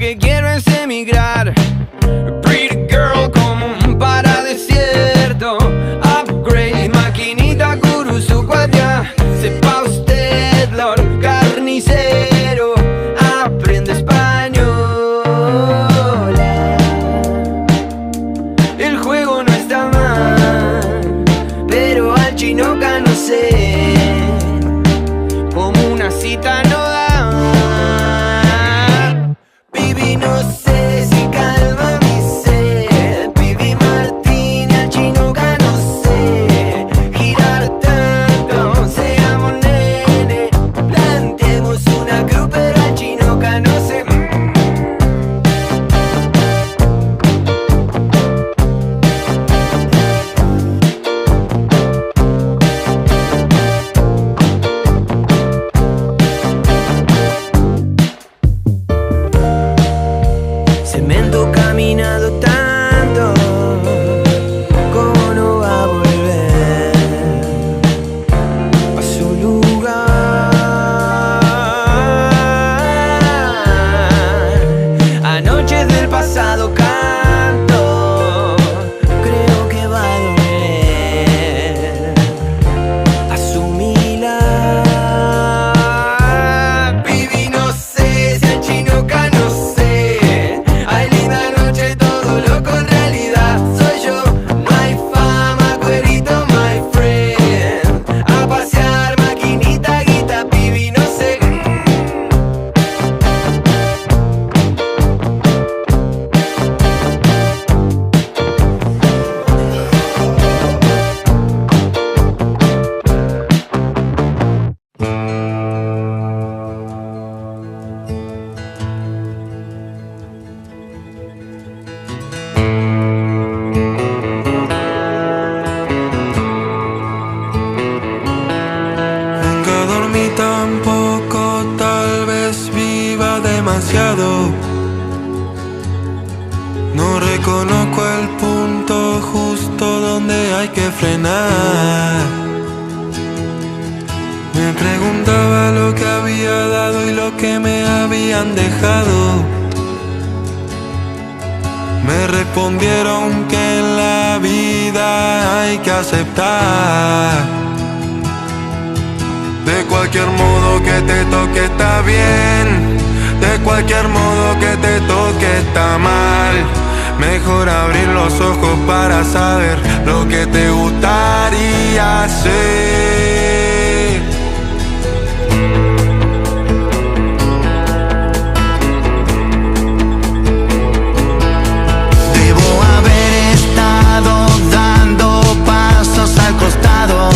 que quiero es emigrar. Pretty girl como un paradesierto. Upgrade, maquinita, gurú, su guardia. Sepa usted, Lord Carnicero, aprende español. El juego no está mal, pero al chinoca no sé, como una cita no da. Baby, no sé si calma mi sed. Baby Martini, al chinoca no sé girar tanto. Seamos nene, plantemos una cruz, pero al chinoca no sé. Cemento caminado tanto, ¿cómo no va a volver a su lugar? Anoches del pasado canto, creo que va a doler a su mirar. Baby, no sé si al chinoca no sé. Hay linda noche, todo loco en realidad soy yo. No hay fama, cuerito, my friend. A pasear, maquinita, guita, baby, no sé. Nunca dormí tampoco, tal vez viva demasiado. No reconozco el punto justo donde hay que frenar. Me preguntaba lo que había dado y lo que me habían dejado. Me respondieron que en la vida hay que aceptar. De cualquier modo que te toque está bien, de cualquier modo que te toque está mal. Mejor abrir los ojos para saber lo que te gustaría hacer. Debo haber estado dando pasos al costado,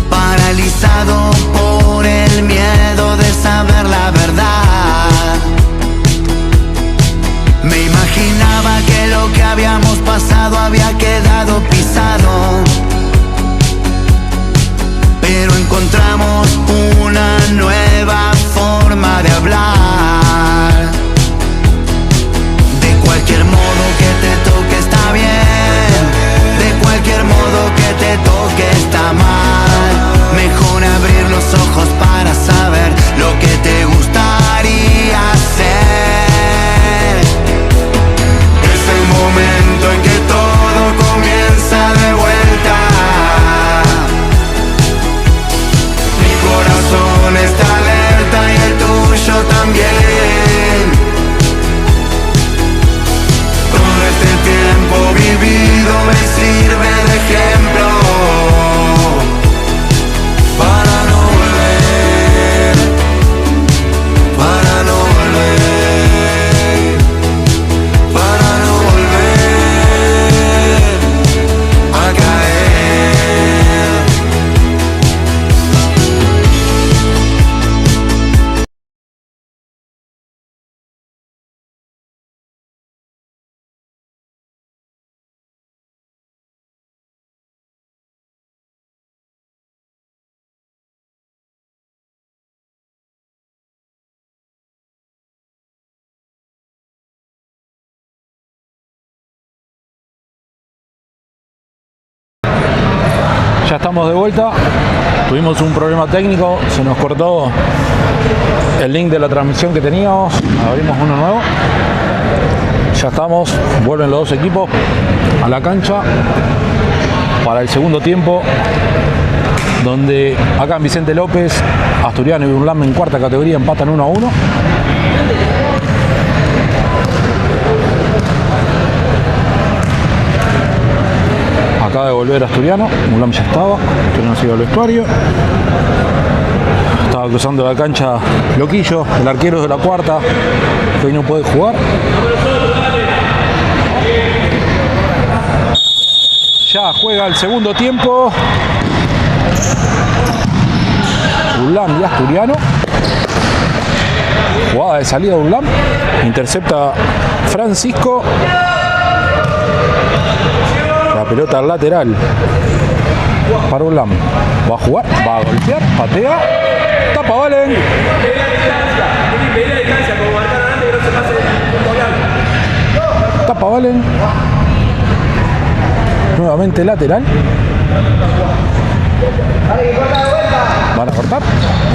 paralizado por el miedo de saber la verdad. Me imaginaba que lo que habíamos pasado había quedado pisado, pero encontramos una nueva forma de hablar. De cualquier modo que te toque está bien, de cualquier modo que te toque está mal. Mejor abrir los ojos para saber lo que te gustaría hacer. Es el momento en que todo comienza de vuelta. Mi corazón está alerta y el tuyo también. Todo este tiempo vivido me sirve de ejemplo para no volver, para no volver, para no volver a caer. Ya estamos de vuelta. Tuvimos un problema técnico, se nos cortó el link de la transmisión que teníamos, abrimos uno nuevo. Ya estamos, vuelven los dos equipos a la cancha para el segundo tiempo, donde acá en Vicente López, Asturiano y Urlam en cuarta categoría empatan 1-1. Acaba de volver Asturiano, Urlam ya estaba, Asturiano se iba al vestuario. Estaba cruzando la cancha Loquillo, el arquero de la cuarta, que hoy no puede jugar. Ya juega el segundo tiempo. Urlam y Asturiano. Jugada de salida de Urlam. Intercepta Francisco. La pelota al lateral para Urlam. Va a jugar, va a golpear, patea. Tapa Valen. Tapa Valen. Nuevamente lateral. Van a cortar.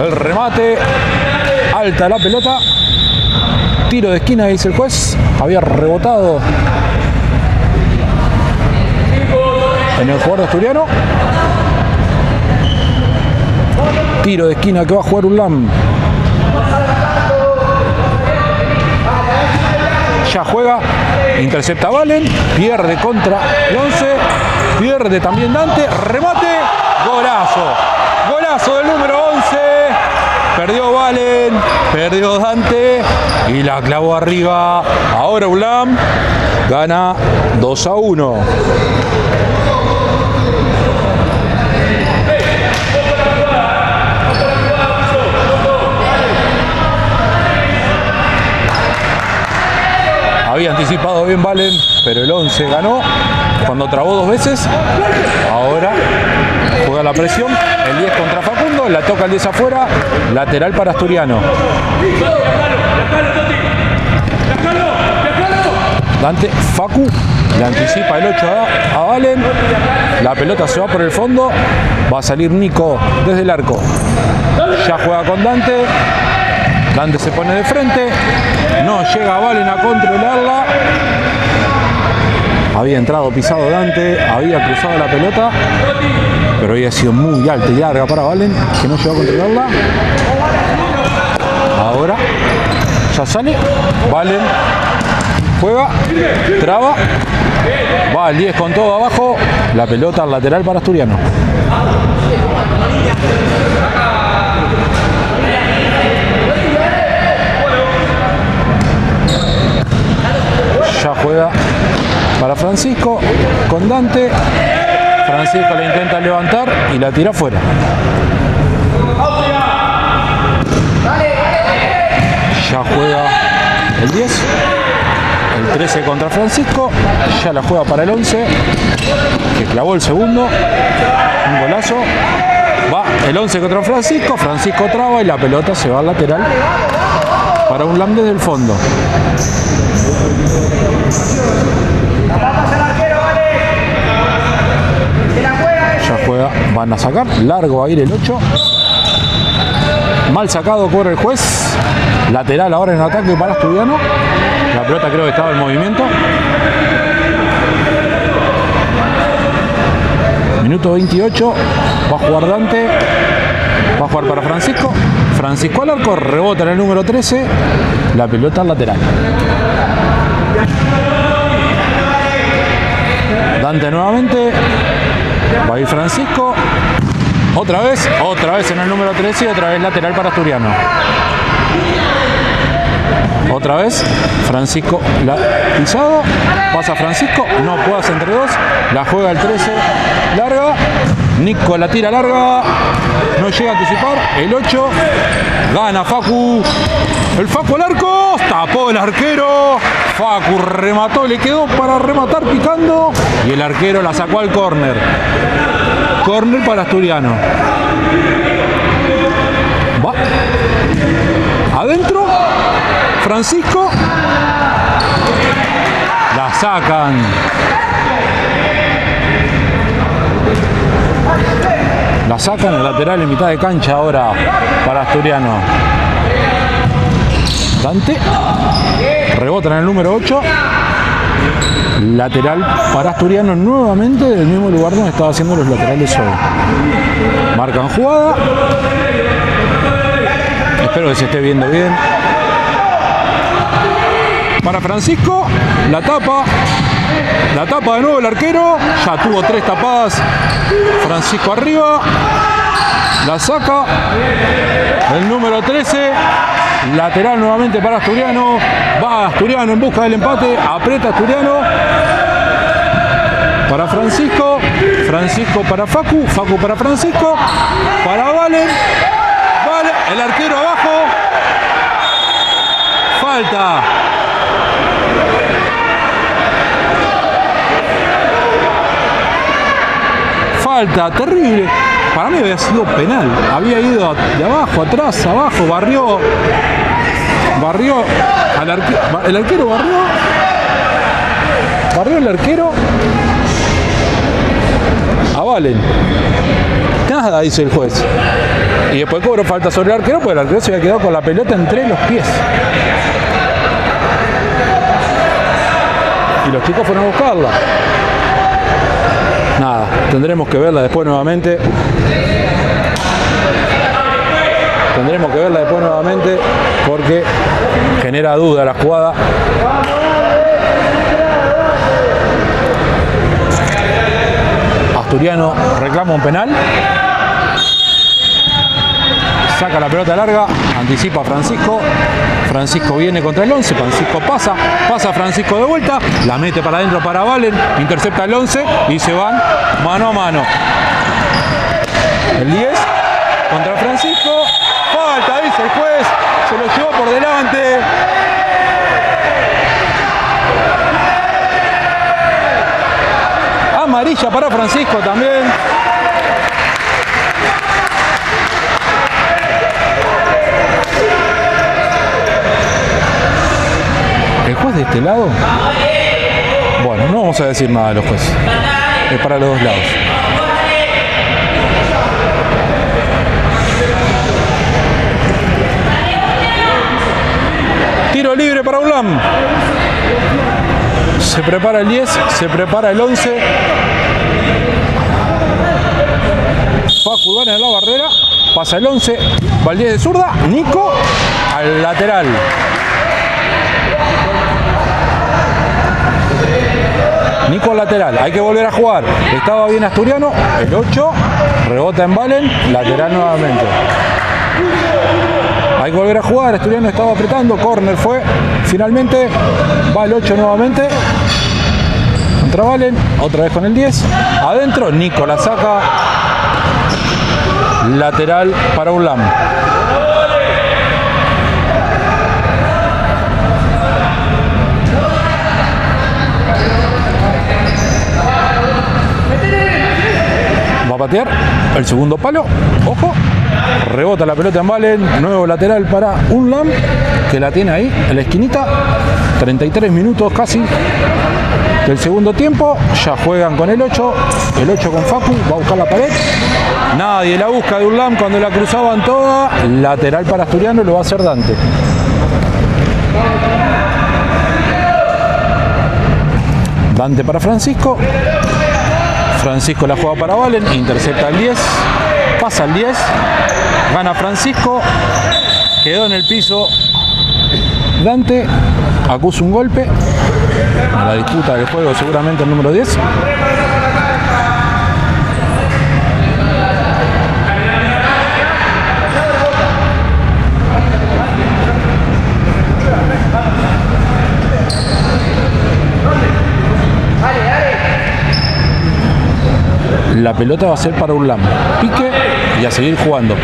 El remate. Alta la pelota. Tiro de esquina, dice el juez. Había rebotado en el jugador asturiano. Tiro de esquina que va a jugar Urlam. Ya juega. Intercepta Valen. Pierde contra el 11. Pierde también Dante. Remate. Golazo. Golazo del número 11. Perdió Valen. Perdió Dante. Y la clavó arriba. Ahora Urlam gana 2-1. Había anticipado bien Valen, pero el 11 ganó cuando trabó dos veces. Ahora juega la presión, el 10 contra Facundo, la toca el 10 afuera, lateral para Asturiano. Dante, Facu, le anticipa el 8 a Valen, la pelota se va por el fondo, va a salir Nico desde el arco. Ya juega con Dante. Dante se pone de frente, no llega Valen a controlarla. Había entrado pisado Dante, había cruzado la pelota, pero había sido muy alta y larga para Valen, que no llegó a controlarla. Ahora ya sale, Valen juega, traba, va al 10 con todo abajo, la pelota al lateral para Asturiano. Ya juega para Francisco con Dante. Francisco la intenta levantar y la tira fuera. Ya juega el 10. El 13 contra Francisco. Ya la juega para el 11, que clavó el segundo. Un golazo. Va el 11 contra Francisco. Francisco traba y la pelota se va al lateral para Urlam desde el fondo. Ya juega, van a sacar, largo va a ir el 8. Mal sacado por el juez. Lateral ahora en ataque para Asturiano. La pelota creo que estaba en movimiento. Minuto 28. Va a jugar Dante. Va a jugar para Francisco. Francisco al arco, rebota en el número 13. La pelota al lateral. Dante nuevamente. Va a ir Francisco. Otra vez en el número 13 y otra vez lateral para Asturiano. Otra vez Francisco la pisado. Pasa Francisco, no puede hacer entre dos. La juega el 13, larga. Nico la tira larga. No llega a anticipar. El 8. Gana Facu. El Facu al arco. Tapó el arquero. Facu remató. Le quedó para rematar picando. Y el arquero la sacó al córner. Córner para Asturiano. Va. Adentro. Francisco. La sacan. La sacan el lateral en mitad de cancha ahora para Asturiano. Dante. Rebota en el número 8. Lateral para Asturiano nuevamente del mismo lugar donde estaba haciendo los laterales hoy. Marcan jugada. Espero que se esté viendo bien. Para Francisco, la tapa de nuevo el arquero, ya tuvo 3 tapadas, Francisco arriba, la saca, el número 13, lateral nuevamente para Asturiano, va Asturiano en busca del empate, aprieta Asturiano, para Francisco, Francisco para Facu, Facu para Francisco, para Valen, el arquero abajo, falta. Falta terrible. Para mí había sido penal. Había ido de abajo, atrás, abajo, barrió al arquero. El arquero barrió el arquero a Valen. Nada, dice el juez. Y después cobró falta sobre el arquero porque el arquero se había quedado con la pelota entre los pies. Y los chicos fueron a buscarla. Nada, tendremos que verla después nuevamente. Porque genera duda la jugada. Asturiano reclama un penal. Saca la pelota larga, anticipa a Francisco. Francisco viene contra el 11, Francisco pasa Francisco de vuelta, la mete para adentro para Valen, intercepta el 11 y se van mano a mano. El 10 contra Francisco, falta, dice el juez, se lo llevó por delante. Amarilla para Francisco también. El juez de este lado, bueno, no vamos a decir nada de los jueces, es para los dos lados. Tiro libre para ULAM. Se prepara el 10, se prepara el 11. Facu Iván en la barrera, pasa el 11, va el 10 de zurda, Nico al lateral. Nico lateral, hay que volver a jugar. Estaba bien Asturiano, el 8, rebota en Valen, lateral nuevamente. Hay que volver a jugar, Asturiano estaba apretando, córner fue, finalmente va el 8 nuevamente. Contra Valen, otra vez con el 10, adentro, Nico la saca, lateral para ULAM. Va a patear el segundo palo, ojo, rebota la pelota en Valen, nuevo lateral para ULAM, que la tiene ahí en la esquinita, 33 minutos casi del segundo tiempo, ya juegan con el 8 con Facu, va a buscar la pared, nadie la busca de ULAM cuando la cruzaban toda, lateral para Asturiano, lo va a hacer Dante. Dante para Francisco. Francisco la juega para Valen, intercepta el 10, pasa el 10, gana Francisco, quedó en el piso Dante, acusa un golpe, a la disputa del juego seguramente el número 10. La pelota va a ser para ULAM. Pique y a seguir jugando.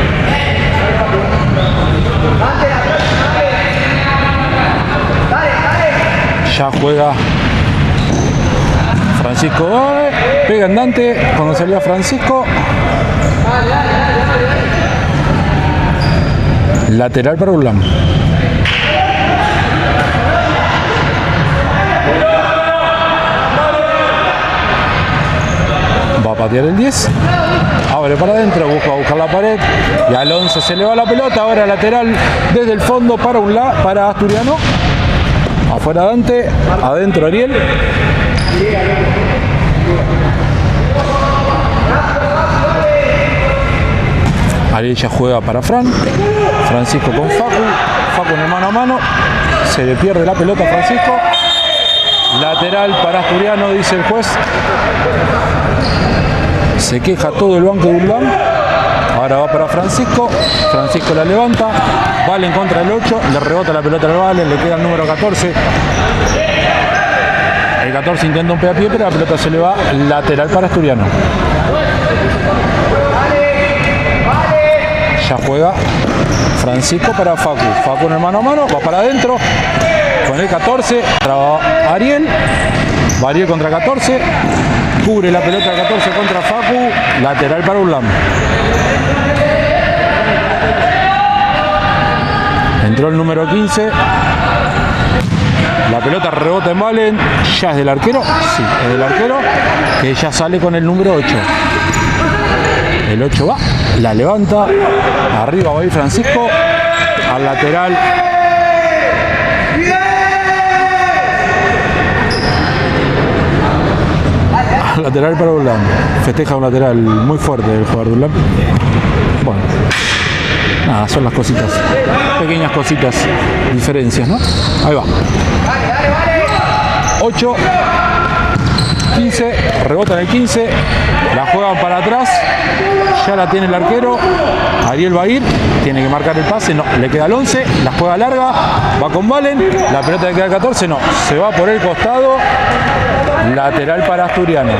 Ya juega Francisco. Pega en Dante cuando salía Francisco. Lateral para ULAM. Va a patear el 10. abre para adentro, buscar la pared y al 11 se le va la pelota. Ahora lateral desde el fondo para Asturiano. Afuera Dante, adentro Ariel. Ariel ya juega para Francisco con Facu en el mano a mano, se le pierde la pelota a Francisco. Lateral para Asturiano, dice el juez. Se queja todo el banco de Urlán. Ahora va para Francisco la levanta, Valen contra el 8, le rebota la pelota al Valen, le queda el número 14. El 14 intenta un pie a pie, pero la pelota se le va. Lateral para Asturiano. Ya juega Francisco para Facu en el mano a mano, va para adentro con el 14, traba Ariel, va Ariel contra 14, cubre la pelota del 14 contra Facu, lateral para Urlán. Entró el número 15, la pelota rebota en Valen, ya es del arquero, sí, es del arquero, que ya sale con el número 8. El 8 va, la levanta, arriba va a ir Francisco, al lateral. Al lateral para Urlán. Festeja un lateral muy fuerte el jugador de Urlán. Bueno, nada, son las cositas, pequeñas cositas, diferencias, ¿no? Ahí va. 8, 15, rebota en el 15, la juegan para atrás, ya la tiene el arquero, Ariel va a ir, tiene que marcar el pase, no, le queda el 11, la juega larga, va con Valen, la pelota le queda el 14, no, se va por el costado, lateral para Asturiano.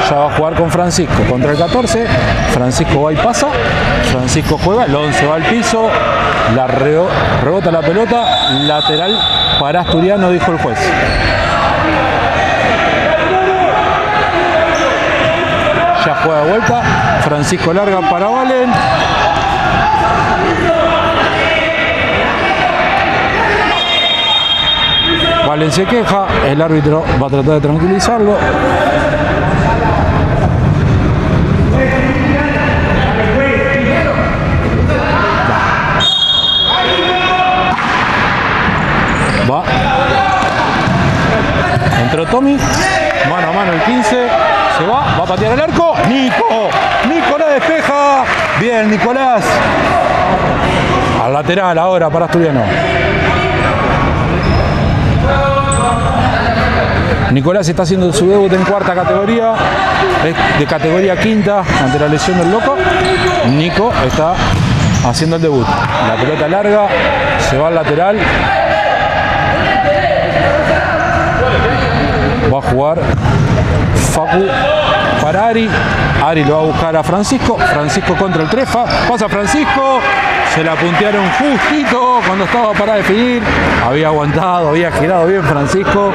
Ya va a jugar con Francisco contra el 14, Francisco va y pasa, Francisco juega, el 11 va al piso, la rebota la pelota, lateral para Asturiano, dijo el juez. Ya juega de vuelta, Francisco larga para Valen. Valen se queja, el árbitro va a tratar de tranquilizarlo. Va. Entró Tommy, mano a mano el 15. Se va a patear el arco. Nicolás despeja. Bien, Nicolás. Al lateral ahora para Asturiano. Nicolás está haciendo su debut en cuarta categoría. Es de categoría quinta ante la lesión del loco. Nico está haciendo el debut. La pelota larga. Se va al lateral. Va a jugar Facu para Ari. Ari lo va a buscar a Francisco. Francisco contra el 3. Pasa Francisco. Se la puntearon justito cuando estaba para definir. Había aguantado, había girado bien Francisco.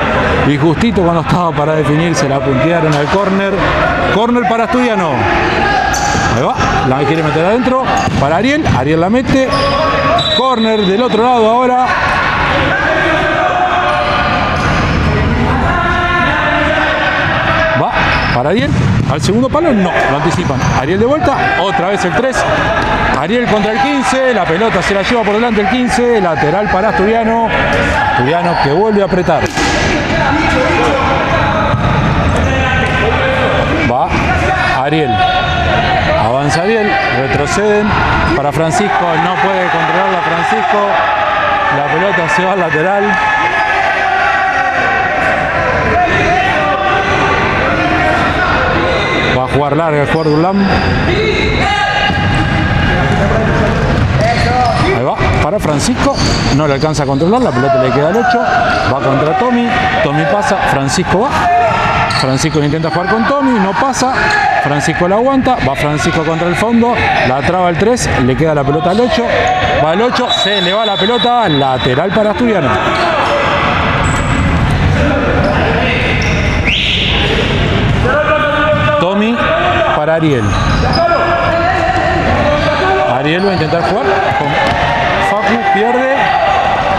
Y justito cuando estaba para definir se la puntearon al córner. Córner para Asturiano. Ahí va. La quiere meter adentro. Para Ariel. Ariel la mete. Córner del otro lado ahora. Va para Ariel, al segundo palo no, lo anticipan. Ariel de vuelta, otra vez el 3. Ariel contra el 15, la pelota se la lleva por delante el 15, lateral para Asturiano. Asturiano que vuelve a apretar. Va Ariel, avanza Ariel, retroceden para Francisco, no puede controlarla Francisco. La pelota se va al lateral. Va a jugar larga el jugador de Urlán. Ahí va, para Francisco. No le alcanza a controlar, la pelota le queda al 8. Va contra Tommy. Tommy pasa, Francisco va. Francisco intenta jugar con Tommy, no pasa. Francisco la aguanta, va Francisco contra el fondo. La traba el 3, le queda la pelota al 8. Va al 8, se le va la pelota. Lateral para Asturiano. Tommy para Ariel. Ariel va a intentar jugar con Facu, pierde.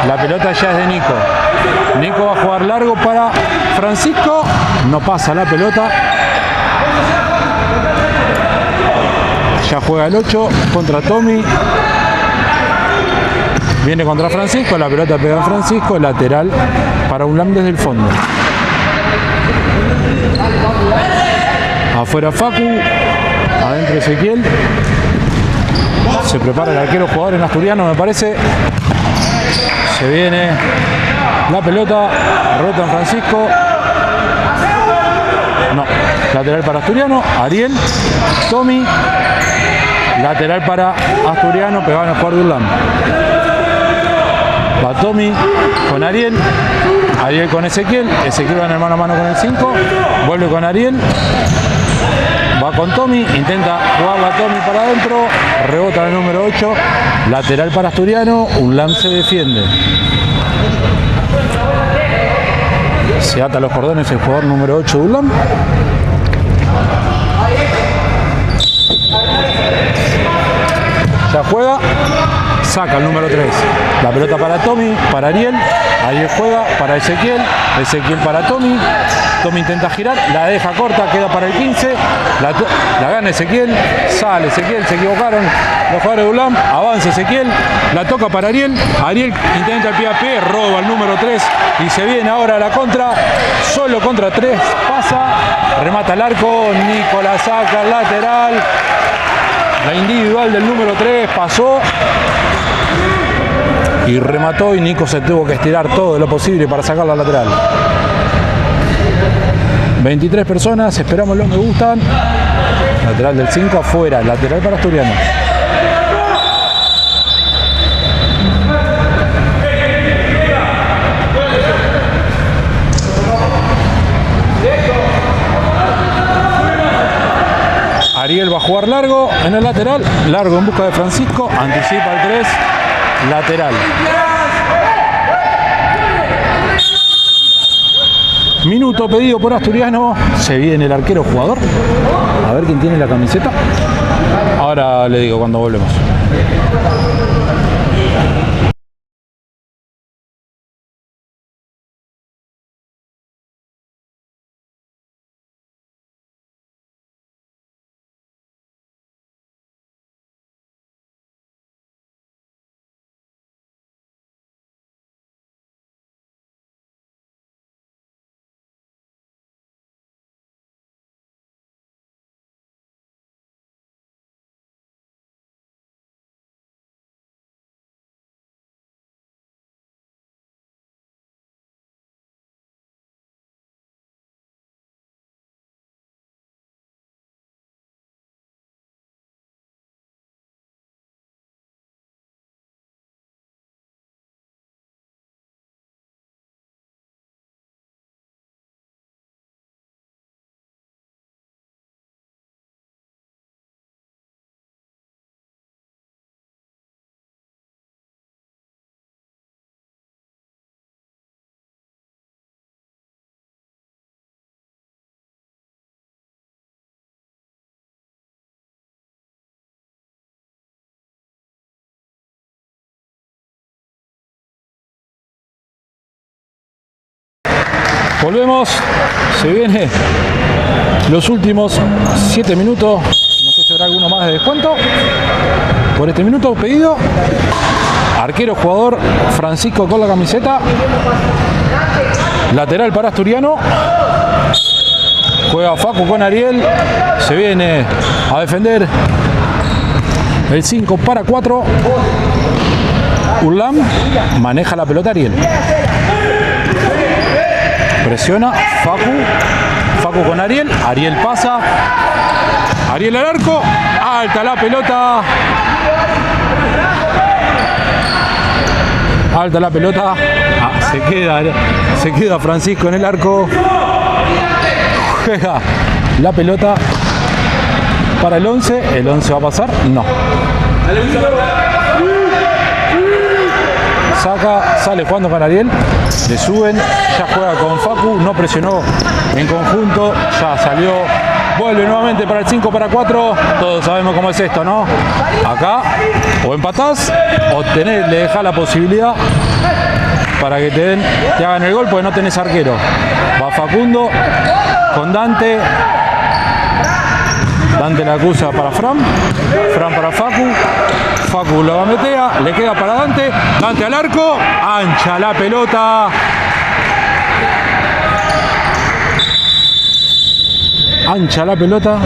La pelota ya es de Nico. Nico va a jugar largo para Francisco. No pasa la pelota. Ya juega el 8 contra Tommy. Viene contra Francisco, la pelota pega a Francisco, lateral para Ulam desde el fondo. Afuera Facu, adentro Ezequiel. Se prepara el arquero jugador en Asturiano, me parece. Se viene la pelota, rota en Francisco. No, lateral para Asturiano, Ariel, Tommy. Lateral para Asturiano, pegado en el jugador de Ulam. Va Tommy con Ariel, Ariel con Ezequiel, Ezequiel va en el mano a mano con el 5, vuelve con Ariel, va con Tommy, intenta jugarla a Tommy para adentro, rebota el número 8, lateral para Asturiano, Ulam se defiende. Se ata los cordones el jugador número 8 de Ulam. Ya juega, saca el número 3. La pelota para Tommy, para Ariel. Ariel juega para Ezequiel. Ezequiel para Tommy. Tommy intenta girar, la deja corta, queda para el 15. La gana Ezequiel. Sale Ezequiel, se equivocaron los jugadores de Ulam. Avanza Ezequiel, la toca para Ariel. Ariel intenta el pie a pie, roba el número 3 y se viene ahora a la contra. Solo contra 3, pasa, remata el arco. Nicolás saca el lateral. La individual del número 3 pasó y remató, y Nico se tuvo que estirar todo lo posible para sacar la lateral. 23 personas, esperamos los me gustan. Lateral del 5 afuera, lateral para Asturiano. Ariel va a jugar largo en el lateral, largo en busca de Francisco, anticipa el 3, lateral. Minuto pedido por Asturiano, se viene el arquero jugador, a ver quién tiene la camiseta. Ahora le digo cuando volvemos. Volvemos, se viene los últimos 7 minutos, no sé si habrá alguno más de descuento por este minuto pedido. Arquero jugador Francisco con la camiseta, lateral para Asturiano, juega Facu con Ariel, se viene a defender el 5 para 4, Ulam maneja la pelota Ariel. Presiona Facu con Ariel, Ariel pasa, Ariel al arco, alta la pelota, se queda Francisco en el arco, juega la pelota para el 11 va a pasar, no. Saca, sale jugando con Ariel, le suben, ya juega con Facu, no presionó en conjunto, ya salió, vuelve nuevamente para el 5 para 4, todos sabemos cómo es esto, ¿no? Acá o empatás o le dejás la posibilidad para que te hagan el gol porque no tenés arquero. Va Facundo con Dante, Dante la acusa para Fran. Fran para Facu. Facu lo gambetea. Le queda para Dante. Dante al arco. Ancha la pelota. Ancha la pelota.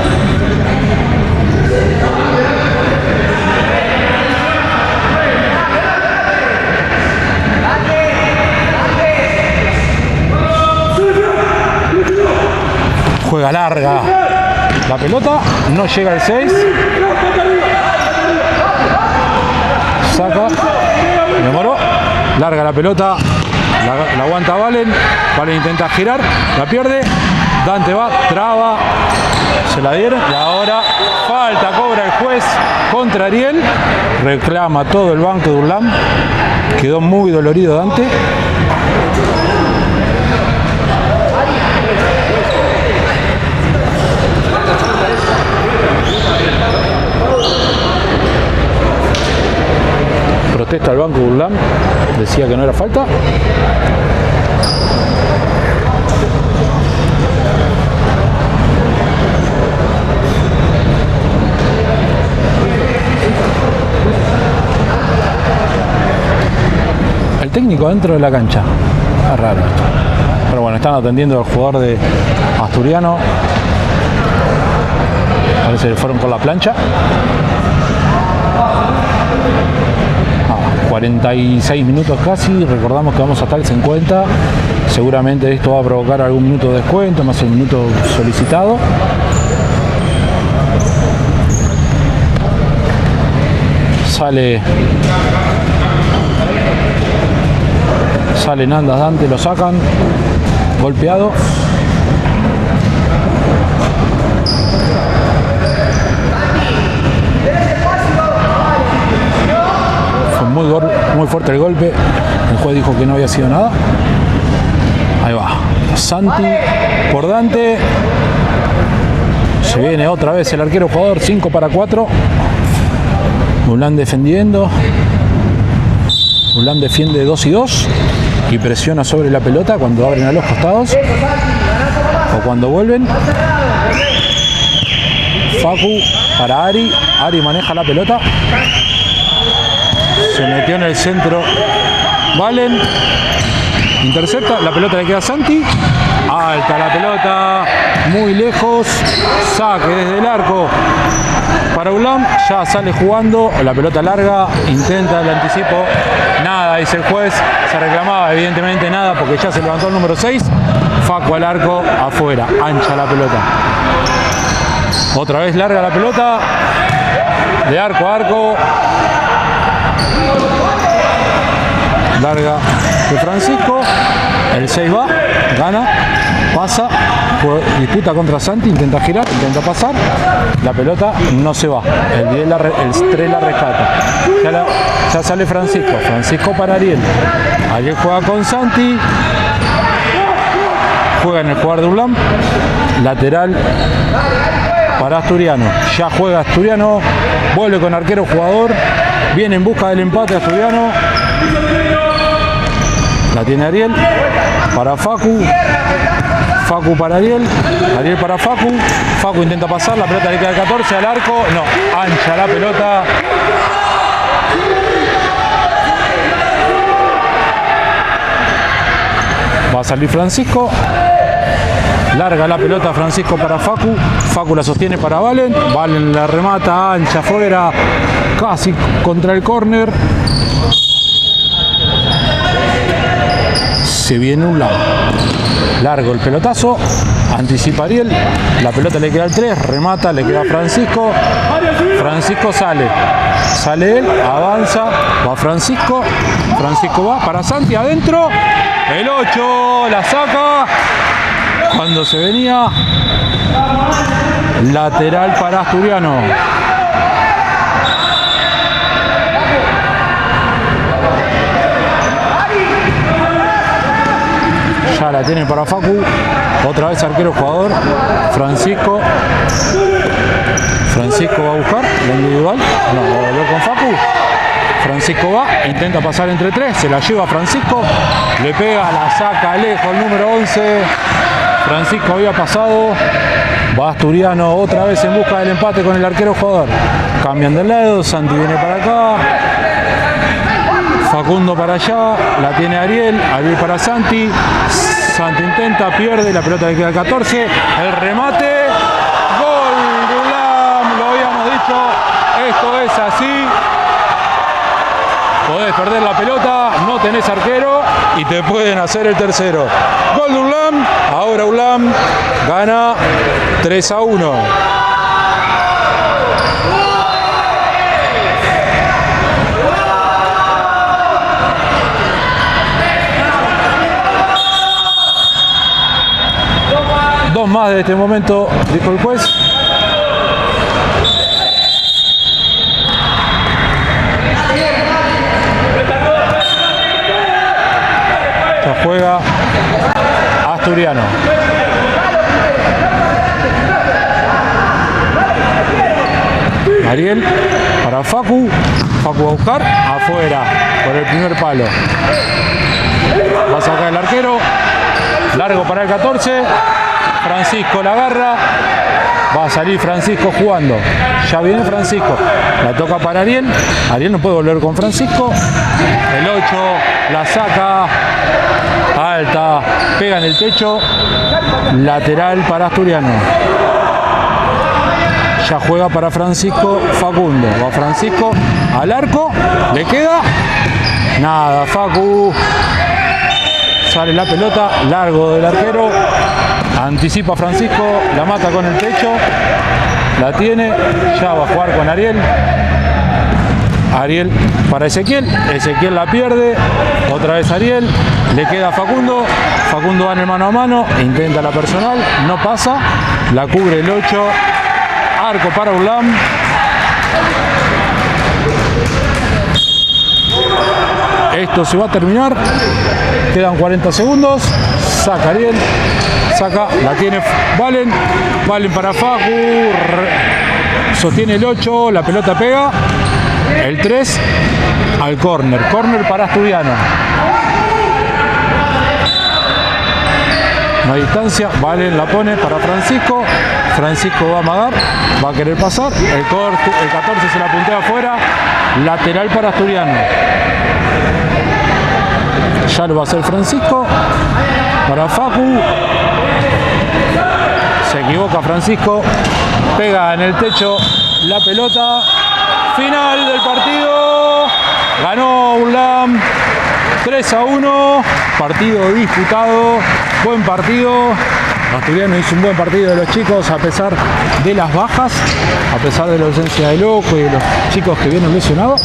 Juega larga la pelota, no llega al 6. Saca, demoró, larga la pelota, la aguanta Valen. Valen intenta girar, la pierde. Dante va, traba, se la dieron y ahora falta, cobra el juez contra Ariel. Reclama todo el banco de Urlam. Quedó muy dolorido Dante. Protesta al banco de Urlam, decía que no era falta. El técnico dentro de la cancha, es raro esto. Pero bueno, están atendiendo al jugador de Asturiano. Parece que fueron con la plancha. 46 minutos casi, recordamos que vamos hasta el 50. Seguramente esto va a provocar algún minuto de descuento, más el minuto solicitado. Sale Nanda, Dante, lo sacan, golpeado. Muy fuerte el golpe. El juez dijo que no había sido nada. Ahí va. Santi por Dante. Se viene otra vez el arquero jugador. 5 para 4. Urlam defendiendo. Urlam defiende 2 y 2. Y presiona sobre la pelota cuando abren a los costados. O cuando vuelven. Facu para Ari. Ari maneja la pelota. Se metió en el centro Valen, intercepta, la pelota le queda a Santi, alta la pelota, muy lejos, saque desde el arco para Urlam, ya sale jugando, la pelota larga, intenta el anticipo, nada, dice el juez, se reclamaba evidentemente nada porque ya se levantó el número 6, Facu al arco, afuera, ancha la pelota. Otra vez larga la pelota, de arco a arco. Larga de Francisco, el 6 va, gana, pasa, disputa contra Santi, intenta girar, intenta pasar, la pelota no se va, el 3 la rescata, ya sale Francisco para Ariel, Ariel juega con Santi, juega en el jugador de Urlam, lateral para Asturiano, ya juega Asturiano, vuelve con arquero jugador, viene en busca del empate Asturiano. La tiene Ariel para Facu. Facu para Ariel. Ariel para Facu. Facu intenta pasar. La pelota le queda al 14 al arco. No, ancha la pelota. Va a salir Francisco. Larga la pelota Francisco para Facu. Facu la sostiene para Valen. Valen la remata ancha afuera. Casi contra el córner. Se viene un lado. Largo el pelotazo. Anticipa Ariel. La pelota le queda al 3. Remata. Le queda a Francisco. Francisco sale. Sale él. Avanza. Va Francisco. Francisco va para Santi. Adentro. El 8. La saca. Cuando se venía. Lateral para Asturiano. Ya la tiene para Facu. Otra vez arquero jugador. Francisco. Francisco va a buscar la individual. No, va a volver con Facu. Francisco va, intenta pasar entre 3. Se la lleva Francisco. Le pega, la saca lejos el número 11. Francisco había pasado. Va Asturiano otra vez en busca del empate con el arquero jugador. Cambian de lado, Santi viene para acá. Facundo para allá, la tiene Ariel para Santi. Santi intenta, pierde, la pelota le queda al 14. El remate. Gol de Ulam, lo habíamos dicho. Esto es así. Podés perder la pelota, no tenés arquero y te pueden hacer el tercero. Gol de Ulam. Ahora Ulam gana 3-1. Dos más de este momento, dijo el juez. Ya juega Asturiano. Ariel para Facu. Facu va a buscar afuera por el primer palo. Va a sacar el arquero. Largo para el 14. Francisco la agarra. Va a salir Francisco jugando. Ya viene Francisco. La toca para Ariel. Ariel no puede volver con Francisco. El 8 la saca. Alta. Pega en el techo. Lateral para Asturiano. Ya juega para Francisco Facundo. Va Francisco al arco. Le queda. Nada. Facu. Sale la pelota. Largo del arquero. Anticipa Francisco, la mata con el pecho, la tiene, ya va a jugar con Ariel. Ariel para Ezequiel, Ezequiel la pierde, otra vez Ariel, le queda a Facundo, Facundo va en el mano a mano, intenta la personal, no pasa, la cubre el 8, arco para Ulam. Esto se va a terminar, quedan 40 segundos, saca Ariel. Saca, la tiene Valen, Valen para Facu, sostiene el 8, la pelota pega, el 3 al córner, córner para Asturiano. No hay distancia, Valen la pone para Francisco, Francisco va a amagar, va a querer pasar, el 14 se la puntea afuera, lateral para Asturiano. Ya lo va a hacer Francisco, para Facu. Se equivoca Francisco, pega en el techo la pelota, final del partido, ganó Ulam 3-1, partido disputado, buen partido, Asturiano hizo un buen partido de los chicos a pesar de las bajas, a pesar de la ausencia de Loco y de los chicos que vienen lesionados.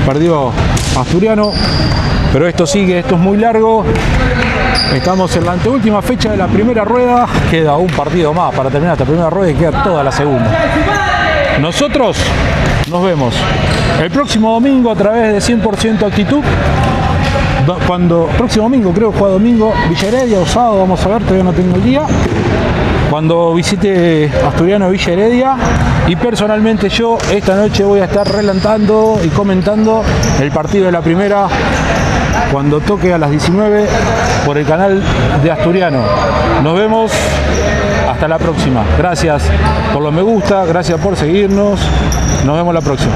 Perdió Asturiano, pero esto sigue, esto es muy largo. Estamos en la anteúltima fecha de la primera rueda. Queda un partido más para terminar esta primera rueda y queda toda la segunda. Nosotros nos vemos el próximo domingo a través de 100% Actitud. Próximo domingo, creo que juega domingo, Villa Heredia o sábado, vamos a ver, todavía no tengo el día. Cuando visite Asturiano Villa Heredia. Y personalmente yo esta noche voy a estar relatando y comentando el partido de la primera cuando toque a las 19 por el canal de Asturiano. Nos vemos, hasta la próxima. Gracias por los me gusta, gracias por seguirnos. Nos vemos la próxima.